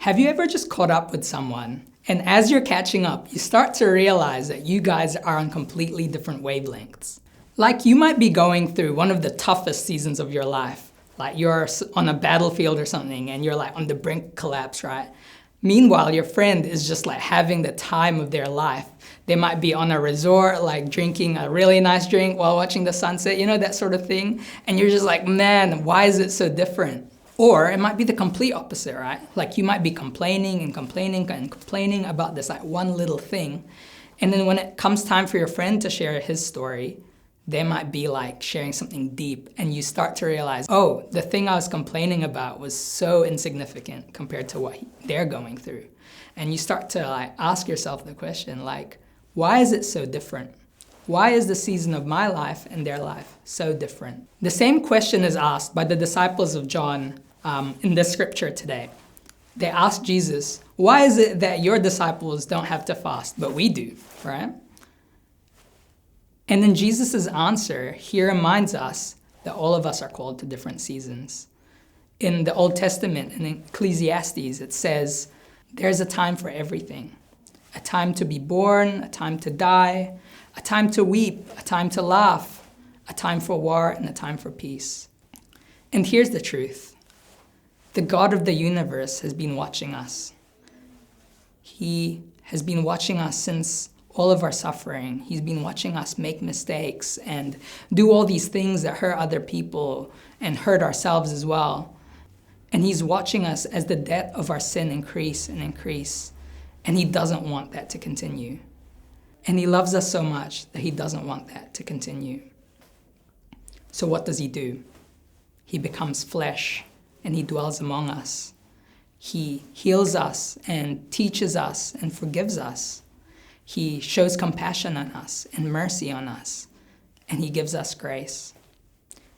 Have you ever just caught up with someone, and as you're catching up, you start to realize that you guys are on completely different wavelengths? Like you might be going through one of the toughest seasons of your life. Like you're on a battlefield or something and you're like on the brink of collapse, right? Meanwhile, your friend is just like having the time of their life. They might be on a resort, like drinking a really nice drink while watching the sunset, you know, that sort of thing. And you're just like, man, why is it so different? Or it might be the complete opposite, right? Like you might be complaining and complaining and complaining about this like one little thing. And then when it comes time for your friend to share his story, they might be like sharing something deep, and you start to realize, oh, the thing I was complaining about was so insignificant compared to what they're going through. And you start to like ask yourself the question, like, why is it so different? Why is the season of my life and their life so different? The same question is asked by the disciples of John in this scripture today. They asked Jesus, why is it that your disciples don't have to fast, but we do, right? And then Jesus' answer here reminds us that all of us are called to different seasons. In the Old Testament, in Ecclesiastes, it says, there's a time for everything. A time to be born, a time to die, a time to weep, a time to laugh, a time for war, and a time for peace. And here's the truth. The God of the universe has been watching us. He has been watching us since all of our suffering. He's been watching us make mistakes and do all these things that hurt other people and hurt ourselves as well. And he's watching us as the debt of our sin increase and increase. And he doesn't want that to continue. And he loves us so much that he doesn't want that to continue. So what does he do? He becomes flesh and he dwells among us. He heals us and teaches us and forgives us. He shows compassion on us and mercy on us, and he gives us grace.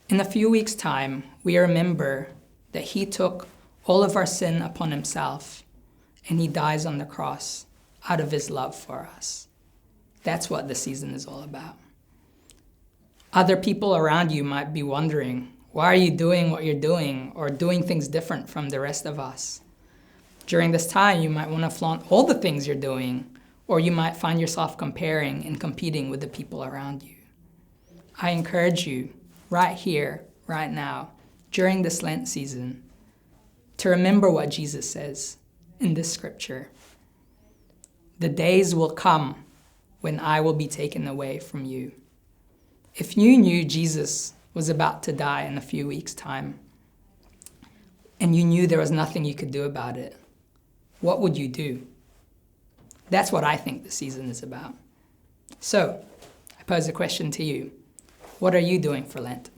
In a few weeks' time, we remember that he took all of our sin upon himself, and he dies on the cross out of his love for us. That's what the season is all about. Other people around you might be wondering, why are you doing what you're doing or doing things different from the rest of us? During this time, you might want to flaunt all the things you're doing, or you might find yourself comparing and competing with the people around you. I encourage you right here, right now, during this Lent season, to remember what Jesus says in this scripture. The days will come when I will be taken away from you. If you knew Jesus was about to die in a few weeks' time, and you knew there was nothing you could do about it, what would you do? That's what I think the season is about. So, I pose a question to you. What are you doing for Lent?